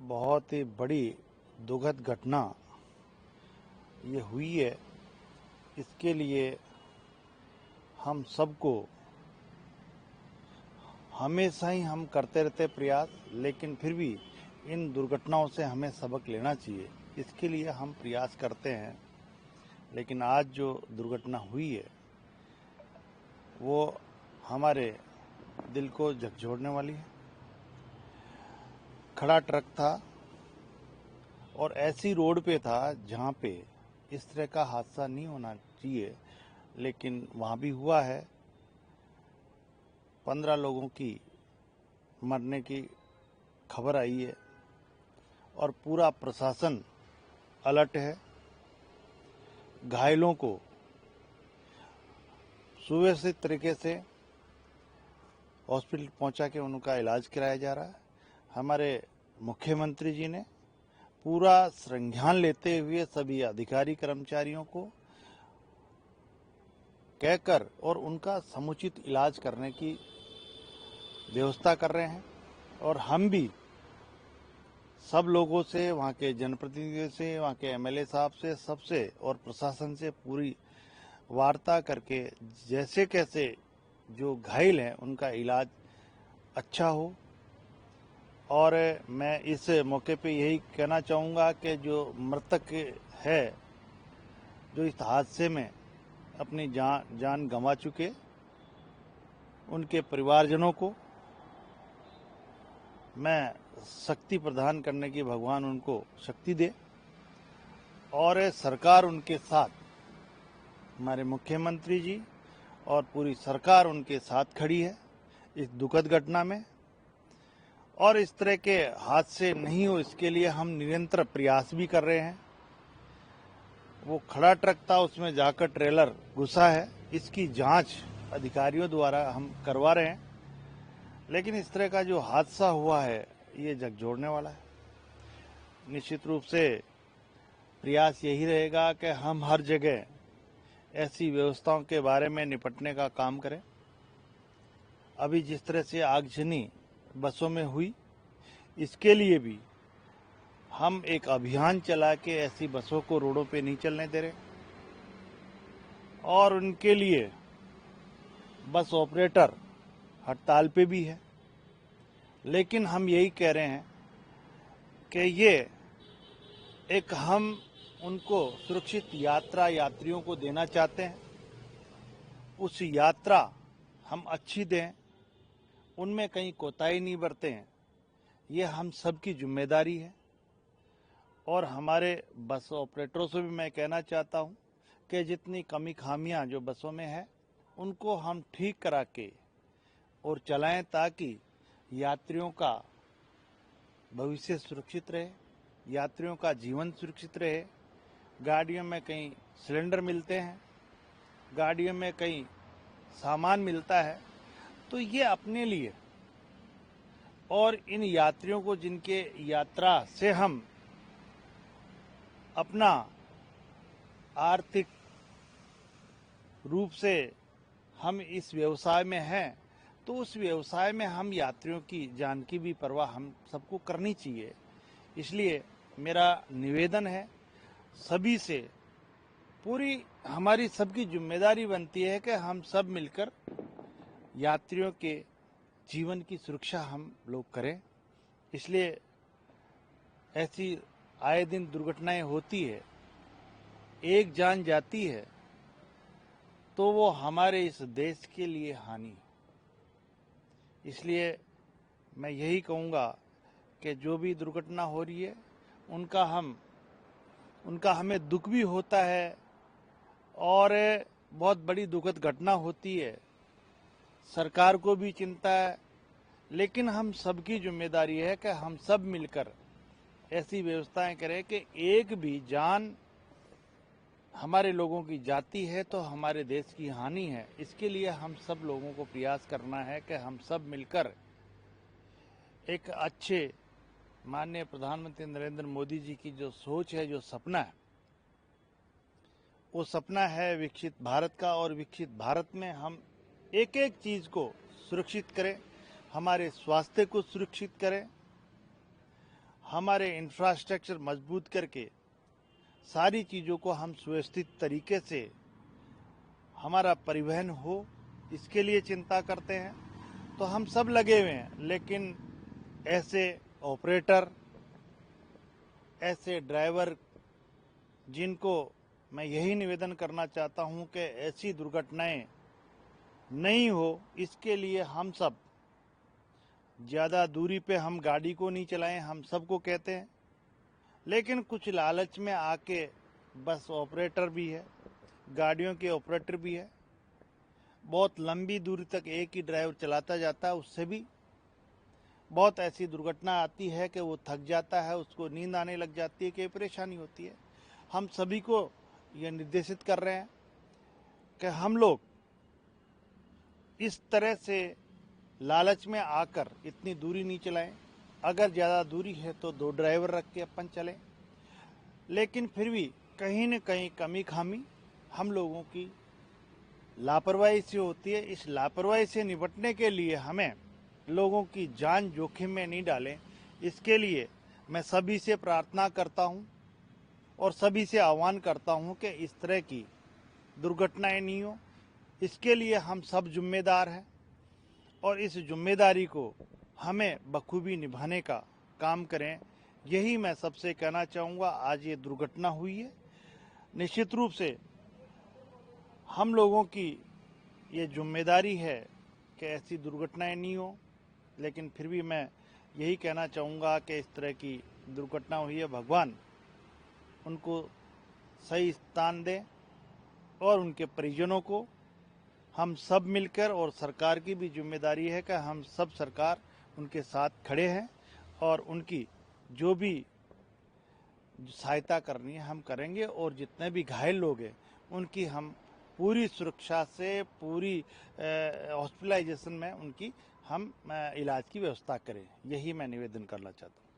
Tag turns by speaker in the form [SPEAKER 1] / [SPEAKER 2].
[SPEAKER 1] बहुत ही बड़ी दुखद घटना ये हुई है। इसके लिए हम सबको हमेशा ही हम करते रहते प्रयास, लेकिन फिर भी इन दुर्घटनाओं से हमें सबक लेना चाहिए। इसके लिए हम प्रयास करते हैं, लेकिन आज जो दुर्घटना हुई है वो हमारे दिल को झकझोरने वाली है। खड़ा ट्रक था और ऐसी रोड पे था जहाँ पे इस तरह का हादसा नहीं होना चाहिए, लेकिन वहाँ भी हुआ है। 15 लोगों की मरने की खबर आई है और पूरा प्रशासन अलर्ट है। घायलों को सुव्यवस्थित तरीके से हॉस्पिटल पहुंचा के उनका इलाज कराया जा रहा है। हमारे मुख्यमंत्री जी ने पूरा संज्ञान लेते हुए सभी अधिकारी कर्मचारियों को कहकर और उनका समुचित इलाज करने की व्यवस्था कर रहे हैं। और हम भी सब लोगों से, वहाँ के जनप्रतिनिधियों से, वहाँ के एमएलए साहब से, सबसे और प्रशासन से पूरी वार्ता करके जैसे कैसे जो घायल हैं उनका इलाज अच्छा हो। और मैं इस मौके पे यही कहना चाहूँगा कि जो मृतक है, जो इस हादसे में अपनी जान गंवा चुके, उनके परिवारजनों को मैं शक्ति प्रदान करने की भगवान उनको शक्ति दे। और सरकार उनके साथ, हमारे मुख्यमंत्री जी और पूरी सरकार उनके साथ खड़ी है इस दुखद घटना में। और इस तरह के हादसे नहीं हो, इसके लिए हम निरंतर प्रयास भी कर रहे हैं। वो खड़ा ट्रक था, उसमें जाकर ट्रेलर घुसा है, इसकी जांच अधिकारियों द्वारा हम करवा रहे हैं। लेकिन इस तरह का जो हादसा हुआ है ये झकझोरने वाला है। निश्चित रूप से प्रयास यही रहेगा कि हम हर जगह ऐसी व्यवस्थाओं के बारे में निपटने का काम करें। अभी जिस तरह से आगजनी बसों में हुई, इसके लिए भी हम एक अभियान चला के ऐसी बसों को रोडों पे नहीं चलने दे रहे। और उनके लिए बस ऑपरेटर हड़ताल पे भी है। लेकिन हम यही कह रहे हैं कि ये एक हम उनको सुरक्षित यात्रा यात्रियों को देना चाहते हैं। उस यात्रा हम अच्छी दें, उनमें कहीं कोताही नहीं बरतें, ये हम सबकी जिम्मेदारी है। और हमारे बस ऑपरेटरों से भी मैं कहना चाहता हूं कि जितनी कमी खामियां जो बसों में है उनको हम ठीक करा के और चलाएं, ताकि यात्रियों का भविष्य सुरक्षित रहे, यात्रियों का जीवन सुरक्षित रहे। गाड़ियों में कहीं सिलेंडर मिलते हैं, गाड़ियों में कहीं सामान मिलता है, तो ये अपने लिए और इन यात्रियों को जिनके यात्रा से हम अपना आर्थिक रूप से हम इस व्यवसाय में हैं, तो उस व्यवसाय में हम यात्रियों की जान की भी परवाह हम सबको करनी चाहिए। इसलिए मेरा निवेदन है सभी से, पूरी हमारी सबकी जिम्मेदारी बनती है कि हम सब मिलकर यात्रियों के जीवन की सुरक्षा हम लोग करें। इसलिए ऐसी आए दिन दुर्घटनाएं होती है, एक जान जाती है तो वो हमारे इस देश के लिए हानि। इसलिए मैं यही कहूँगा कि जो भी दुर्घटना हो रही है उनका हमें दुख भी होता है और बहुत बड़ी दुखद घटना होती है, सरकार को भी चिंता है। लेकिन हम सबकी जिम्मेदारी है कि हम सब मिलकर ऐसी व्यवस्थाएं करें कि एक भी जान हमारे लोगों की जाती है तो हमारे देश की हानि है। इसके लिए हम सब लोगों को प्रयास करना है कि हम सब मिलकर एक अच्छे माननीय प्रधानमंत्री नरेंद्र मोदी जी की जो सोच है, जो सपना है, वो सपना है विकसित भारत का। और विकसित भारत में हम एक एक चीज को सुरक्षित करें, हमारे स्वास्थ्य को सुरक्षित करें, हमारे इंफ्रास्ट्रक्चर मजबूत करके सारी चीज़ों को हम सुव्यवस्थित तरीके से हमारा परिवहन हो, इसके लिए चिंता करते हैं। तो हम सब लगे हुए हैं, लेकिन ऐसे ऑपरेटर, ऐसे ड्राइवर जिनको मैं यही निवेदन करना चाहता हूं कि ऐसी दुर्घटनाएं नहीं हो, इसके लिए हम सब ज़्यादा दूरी पे हम गाड़ी को नहीं चलाएं, हम सबको कहते हैं। लेकिन कुछ लालच में आके बस ऑपरेटर भी है, गाड़ियों के ऑपरेटर भी है, बहुत लंबी दूरी तक एक ही ड्राइवर चलाता जाता है, उससे भी बहुत ऐसी दुर्घटना आती है कि वो थक जाता है, उसको नींद आने लग जाती है, कई परेशानी होती है। हम सभी को ये निर्देशित कर रहे हैं कि हम लोग इस तरह से लालच में आकर इतनी दूरी नहीं चलाएं। अगर ज़्यादा दूरी है तो 2 ड्राइवर रख के अपन चलें, लेकिन फिर भी कहीं न कहीं कमी खामी हम लोगों की लापरवाही से होती है। इस लापरवाही से निपटने के लिए हमें लोगों की जान जोखिम में नहीं डालें, इसके लिए मैं सभी से प्रार्थना करता हूं और सभी से आह्वान करता हूं कि इस तरह की दुर्घटनाएं नहीं हो। इसके लिए हम सब जिम्मेदार हैं और इस जिम्मेदारी को हमें बखूबी निभाने का काम करें, यही मैं सबसे कहना चाहूँगा। आज ये दुर्घटना हुई है, निश्चित रूप से हम लोगों की ये जिम्मेदारी है कि ऐसी दुर्घटनाएं नहीं हो, लेकिन फिर भी मैं यही कहना चाहूँगा कि इस तरह की दुर्घटना हुई है, भगवान उनको सही स्थान दें और उनके परिजनों को हम सब मिलकर, और सरकार की भी जिम्मेदारी है कि हम सब सरकार उनके साथ खड़े हैं और उनकी जो भी सहायता करनी है हम करेंगे, और जितने भी घायल लोग हैं उनकी हम पूरी सुरक्षा से पूरी हॉस्पिटलाइजेशन में उनकी हम इलाज की व्यवस्था करें, यही मैं निवेदन करना चाहता हूँ।